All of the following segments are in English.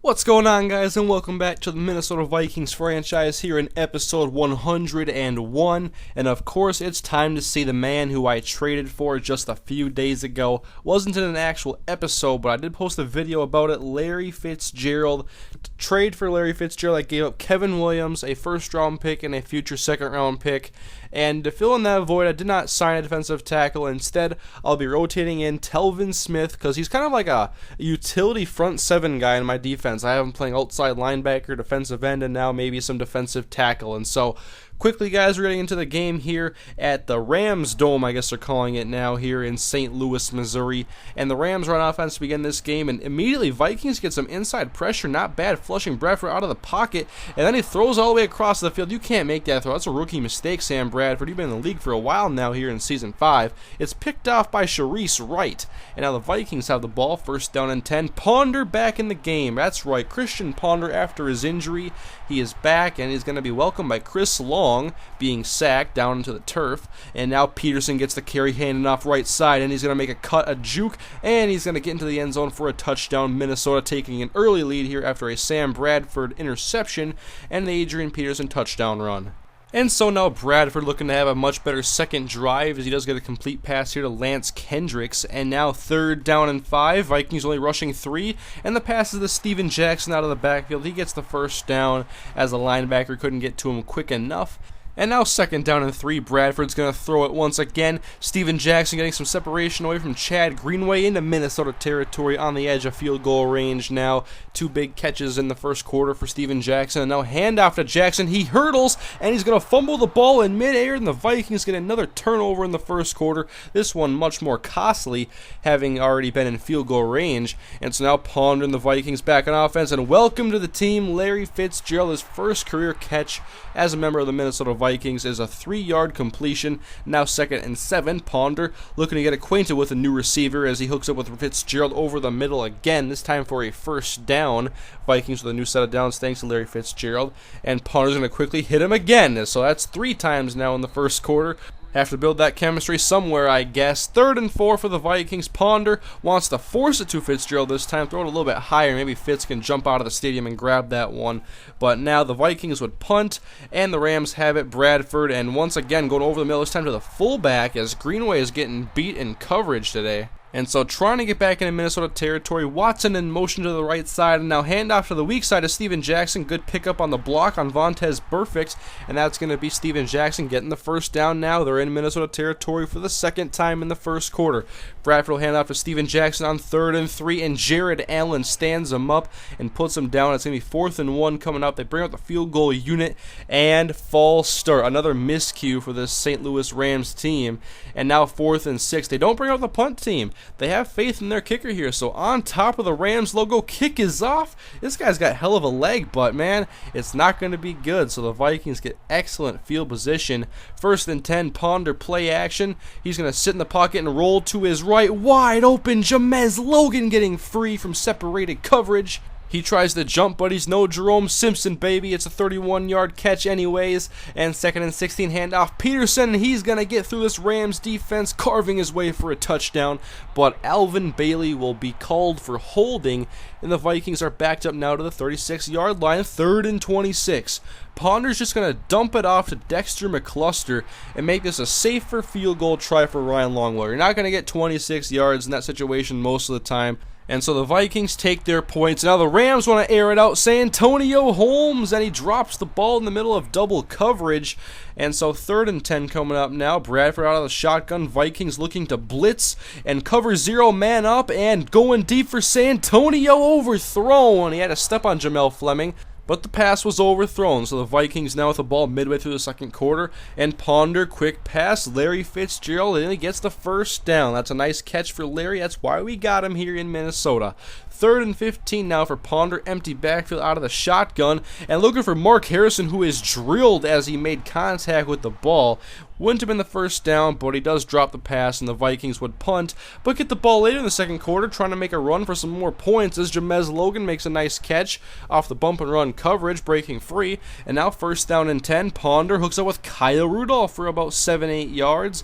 What's going on, guys, and welcome back to the Minnesota Vikings franchise here in episode 101, and of course it's time to see the man who I traded for just a few days ago. Wasn't in an actual episode, but I did post a video about it. Larry Fitzgerald. To trade for Larry Fitzgerald, I gave up Kevin Williams, a first-round pick, and a future second-round pick. And to fill in that void, I did not sign a defensive tackle. Instead, I'll be rotating in Telvin Smith because he's kind of like a utility front seven guy in my defense. I have him playing outside linebacker, defensive end, and now maybe some defensive tackle. And so, quickly, guys, we're getting into the game here at the Rams Dome, I guess they're calling it now, here in St. Louis, Missouri. And the Rams run offense to begin this game, and immediately Vikings get some inside pressure, not bad, flushing Bradford out of the pocket, and then he throws all the way across the field. You can't make that throw. That's a rookie mistake, Sam Bradford. You've been in the league for a while now here in Season 5. It's picked off by Sharice Wright, and now the Vikings have the ball, first down and 10. Ponder back in the game. That's right, Christian Ponder, after his injury, he is back, and he's going to be welcomed by Chris Long, being sacked down into the turf, and now Peterson gets the carry, handing off right side, and he's going to make a cut, a juke, and he's going to get into the end zone for a touchdown. Minnesota taking an early lead here after a Sam Bradford interception and the Adrian Peterson touchdown run. And so now Bradford looking to have a much better second drive as he does get a complete pass here to Lance Kendricks. And now third down and 5. Vikings only rushing 3. And the pass is to Steven Jackson out of the backfield. He gets the first down as the linebacker couldn't get to him quick enough. And now second down and 3, Bradford's going to throw it once again. Steven Jackson getting some separation away from Chad Greenway into Minnesota territory on the edge of field goal range now. 2 big catches in the first quarter for Steven Jackson. And now handoff to Jackson. He hurdles, and he's going to fumble the ball in midair, and the Vikings get another turnover in the first quarter. This one much more costly, having already been in field goal range. And so now Ponder and the Vikings back on offense. And welcome to the team, Larry Fitzgerald. His first career catch as a member of the Minnesota Vikings is a 3-yard completion. Now second and 7. Ponder looking to get acquainted with a new receiver as he hooks up with Fitzgerald over the middle again, this time for a first down. Vikings with a new set of downs thanks to Larry Fitzgerald. And Ponder's going to quickly hit him again. So that's 3 times now in the first quarter. Have to build that chemistry somewhere, I guess. Third and 4 for the Vikings. Ponder wants to force it to Fitzgerald this time. Throw it a little bit higher. Maybe Fitz can jump out of the stadium and grab that one. But now the Vikings would punt, and the Rams have it. Bradford, and once again going over the middle, this time to the fullback as Greenway is getting beat in coverage today. And so trying to get back into Minnesota territory, Watson in motion to the right side, and now handoff to the weak side of Steven Jackson. Good pickup on the block on Vontaze Burfict, and that's going to be Steven Jackson getting the first down now. They're in Minnesota territory for the second time in the first quarter. Bradford will hand off to Steven Jackson on 3rd and 3, and Jared Allen stands him up and puts him down. It's going to be 4th and 1 coming up. They bring up the field goal unit, and false start. Another miscue for this St. Louis Rams team, and now 4th and 6. They don't bring out the punt team. They have faith in their kicker here. So on top of the Rams logo, kick is off. This guy's got hell of a leg, but man, it's not going to be good. So the Vikings get excellent field position. 1st and 10, Ponder play action. He's going to sit in the pocket and roll to his right. Wide open, Jamez Logan getting free from separated coverage. He tries to jump, but he's no Jerome Simpson, baby. It's a 31-yard catch anyways. And 2nd and 16, handoff Peterson. He's going to get through this Rams defense, carving his way for a touchdown. But Alvin Bailey will be called for holding, and the Vikings are backed up now to the 36-yard line, 3rd and 26. Ponder's just going to dump it off to Dexter McCluster and make this a safer field goal try for Ryan Longwell. You're not going to get 26 yards in that situation most of the time. And so the Vikings take their points. Now the Rams want to air it out. Santonio Holmes, and he drops the ball in the middle of double coverage. And so 3rd and 10 coming up now. Bradford out of the shotgun. Vikings looking to blitz and cover 0 man up and going deep for Santonio, overthrown. He had to step on Jamel Fleming, but the pass was overthrown. So the Vikings now with the ball midway through the second quarter. And Ponder, quick pass. Larry Fitzgerald, and he gets the first down. That's a nice catch for Larry. That's why we got him here in Minnesota. 3rd and 15 now for Ponder. Empty backfield out of the shotgun. And looking for Mark Harrison, who is drilled as he made contact with the ball. Wouldn't have been the first down, but he does drop the pass, and the Vikings would punt, but get the ball later in the second quarter, trying to make a run for some more points as Jamez Logan makes a nice catch off the bump and run coverage, breaking free. And now 1st down and 10. Ponder hooks up with Kyle Rudolph for about 7-8 yards.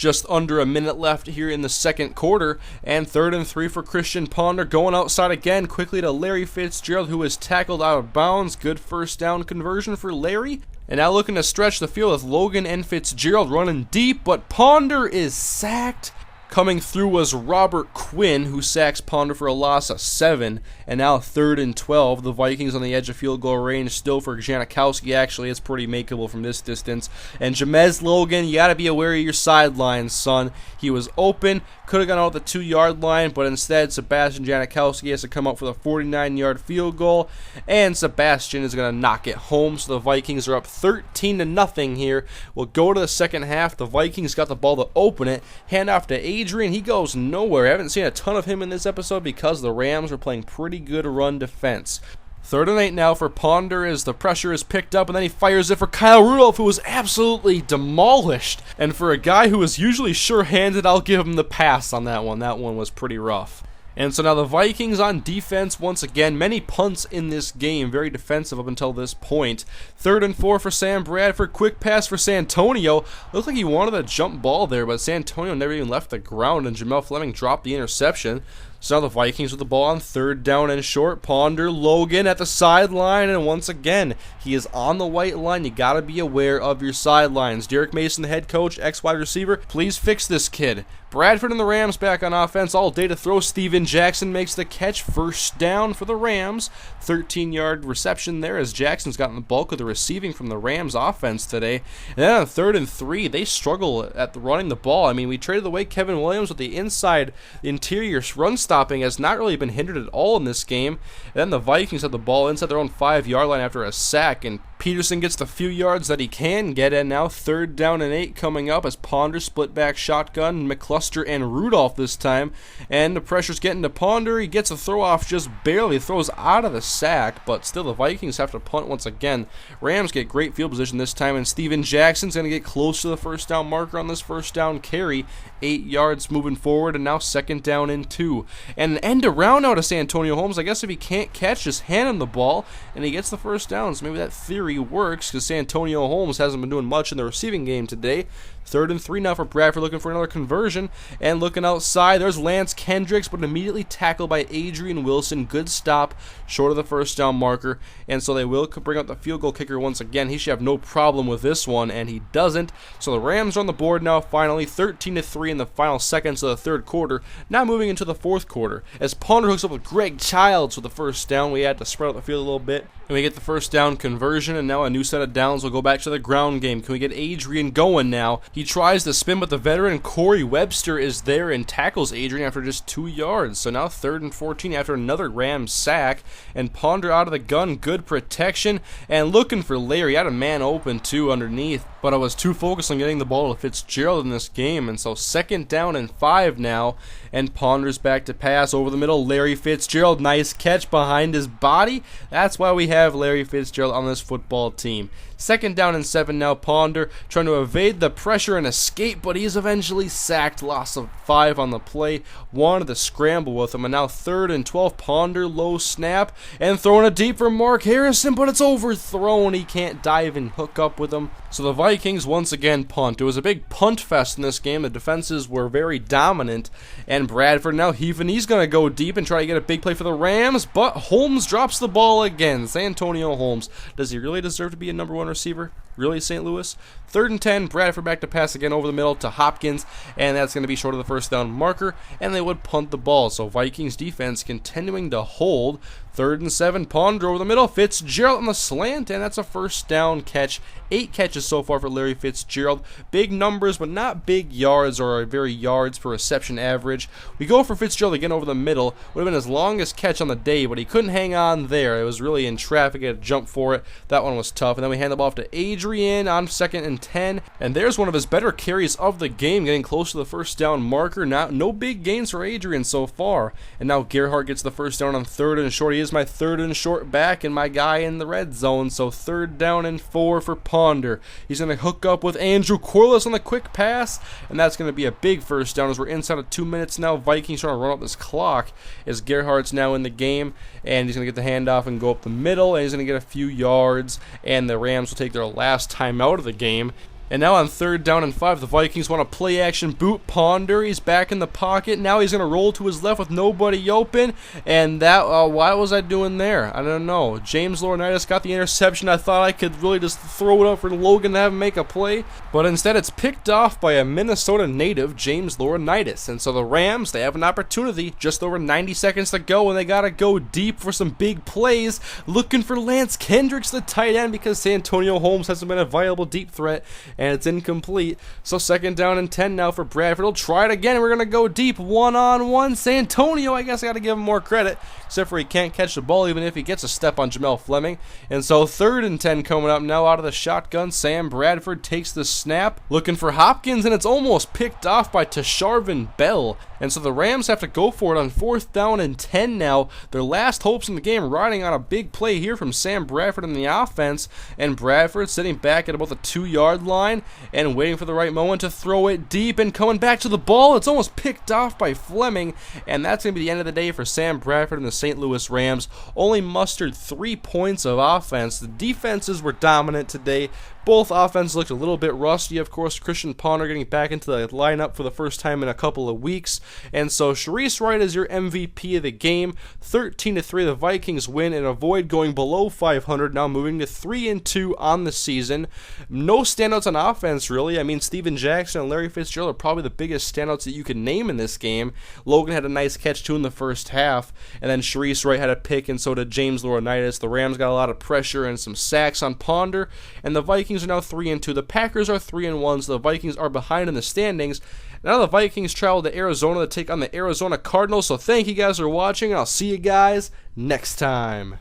just under a minute left here in the second quarter, and 3rd and 3 for Christian Ponder, going outside again quickly to Larry Fitzgerald, who is tackled out of bounds. Good first down conversion for Larry. And now looking to stretch the field with Logan and Fitzgerald running deep, but Ponder is sacked. Coming through was Robert Quinn, who sacks Ponder for a loss of 7. And now 3rd and 12. The Vikings on the edge of field goal range still for Janikowski. Actually, it's pretty makeable from this distance. And Jamez Logan, you got to be aware of your sidelines, son. He was open, could have gone out the 2-yard line, but instead Sebastian Janikowski has to come out for the 49-yard field goal. And Sebastian is going to knock it home. So the Vikings are up 13-0 here. We'll go to the second half. The Vikings got the ball to open it. Hand off to Adrian. He goes nowhere. I haven't seen a ton of him in this episode because the Rams were playing pretty good run defense. 3rd and 8 now for Ponder as the pressure is picked up, and then he fires it for Kyle Rudolph, who was absolutely demolished. And for a guy who is usually sure-handed, I'll give him the pass on that one. That one was pretty rough. And so now the Vikings on defense once again. Many punts in this game. Very defensive up until this point. 3rd and 4 for Sam Bradford. Quick pass for Santonio. Looked like he wanted a jump ball there, but Santonio never even left the ground, and Jamel Fleming dropped the interception. So now the Vikings with the ball on 3rd down and short. Ponder, Logan at the sideline, and once again, he is on the white line. You got to be aware of your sidelines. Derek Mason, the head coach, ex-wide receiver, please fix this kid. Bradford and the Rams back on offense all day to throw. Steven Jackson makes the catch. First down for the Rams. 13-yard reception there as Jackson's gotten the bulk of the receiving from the Rams offense today. And then on 3rd and 3, they struggle at running the ball. I mean, we traded away Kevin Williams with the inside interior run stopping has not really been hindered at all in this game. And then the Vikings have the ball inside their own 5-yard line after a sack, and Peterson gets the few yards that he can get, and now 3rd down and 8 coming up as Ponder split back shotgun, McCluster and Rudolph this time, and the pressure's getting to Ponder. He gets a throw off just barely, throws out of the sack, but still the Vikings have to punt once again. Rams get great field position this time, and Steven Jackson's going to get close to the first down marker on this first down carry. 8 yards moving forward, and now 2nd down and 2. And an end around out of Santonio Holmes. I guess if he can't catch, just hand him the ball, and he gets the first down. So maybe that theory works because Santonio Holmes hasn't been doing much in the receiving game today. 3rd and 3 now for Bradford, looking for another conversion. And looking outside, there's Lance Kendricks, but immediately tackled by Adrian Wilson. Good stop, short of the first down marker. And so they will bring out the field goal kicker once again. He should have no problem with this one, and he doesn't. So the Rams are on the board now, finally, 13-3 in the final seconds of the 3rd quarter. Now moving into the 4th quarter. As Ponder hooks up with Greg Childs with the first down, we had to spread out the field a little bit. And we get the first down conversion, and now a new set of downs. We'll go back to the ground game. Can we get Adrian going now? He tries to spin, but the veteran Corey Webster is there and tackles Adrian after just 2 yards. So now 3rd and 14 after another Rams sack, and Ponder out of the gun. Good protection, and looking for Larry. Had a man open too underneath, but I was too focused on getting the ball to Fitzgerald in this game. And so 2nd down and 5 now, and Ponder's back to pass over the middle. Larry Fitzgerald, nice catch behind his body. That's why we have Larry Fitzgerald on this football team. 2nd down and 7 now. Ponder trying to evade the pressure and escape, but he's eventually sacked. Loss of 5 on the play. Wanted to scramble with him, and now 3rd and 12. Ponder, low snap, and throwing it deep for Mark Harrison, but it's overthrown. He can't dive and hook up with him. So the Vikings once again punt. It was a big punt fest in this game. The defenses were very dominant, and Bradford now he's going to go deep and try to get a big play for the Rams, but Holmes drops the ball again. Santonio Holmes. Does he really deserve to be a number 1 receiver? Really, St. Louis? 3rd and 10, Bradford back to pass again over the middle to Hopkins, and that's going to be short of the first down marker, and they would punt the ball. So Vikings defense continuing to hold. 3rd and 7, Ponder over the middle, Fitzgerald on the slant, and that's a first down catch. 8 catches so far for Larry Fitzgerald. Big numbers, but not big yards or very yards per reception average. We go for Fitzgerald again over the middle. Would have been his longest catch on the day, but he couldn't hang on there. It was really in traffic. He had to jump for it. That one was tough. And then we hand the ball off to Adrian on 2nd and 10. And there's one of his better carries of the game, getting close to the first down marker. Now, no big gains for Adrian so far. And now Gerhardt gets the first down on 3rd and short. He is my 3rd and short back and my guy in the red zone. So 3rd down and 4 for Ponder. He's going to hook up with Andrew Corliss on the quick pass, and that's going to be a big first down as we're inside of 2 minutes now. Vikings trying to run up this clock as Gerhardt's now in the game, and he's going to get the handoff and go up the middle, and he's going to get a few yards, and the Rams will take their last time out of the game. And now on 3rd down and 5, the Vikings want to play action boot Ponder. He's back in the pocket. Now he's going to roll to his left with nobody open. And that, why was I doing there? I don't know. James Laurinaitis got the interception. I thought I could really just throw it up for Logan to have him make a play. But instead it's picked off by a Minnesota native, James Laurinaitis. And so the Rams, they have an opportunity. Just over 90 seconds to go, and they got to go deep for some big plays. Looking for Lance Kendricks, the tight end, because Santonio Holmes hasn't been a viable deep threat. And it's incomplete. So 2nd down and 10 now for Bradford. He'll try it again. We're going to go deep. One-on-one. Santonio, I guess I got to give him more credit. Except for he can't catch the ball even if he gets a step on Jamel Fleming. And so 3rd and 10 coming up now out of the shotgun. Sam Bradford takes the snap. Looking for Hopkins, and it's almost picked off by Tasharvin Bell. And so the Rams have to go for it on 4th down and 10 now. Their last hopes in the game riding on a big play here from Sam Bradford in the offense. And Bradford sitting back at about the 2-yard line and waiting for the right moment to throw it deep and coming back to the ball. It's almost picked off by Fleming. And that's going to be the end of the day for Sam Bradford and the St. Louis Rams. Only mustered 3 points of offense. The defenses were dominant today. Both offenses looked a little bit rusty. Of course, Christian Ponder getting back into the lineup for the first time in a couple of weeks. And so Sharice Wright is your MVP of the game. 13-3, the Vikings win and avoid going below 500, now moving to 3-2 on the season. No standouts on offense, really. I mean, Steven Jackson and Larry Fitzgerald are probably the biggest standouts that you can name in this game. Logan had a nice catch, too, in the first half. And then Sharice Wright had a pick, and so did James Laurinaitis. The Rams got a lot of pressure and some sacks on Ponder. And the Vikings are now 3-2. The Packers are 3-1, so the Vikings are behind in the standings. Now the Vikings travel to Arizona to take on the Arizona Cardinals. So thank you guys for watching, and I'll see you guys next time.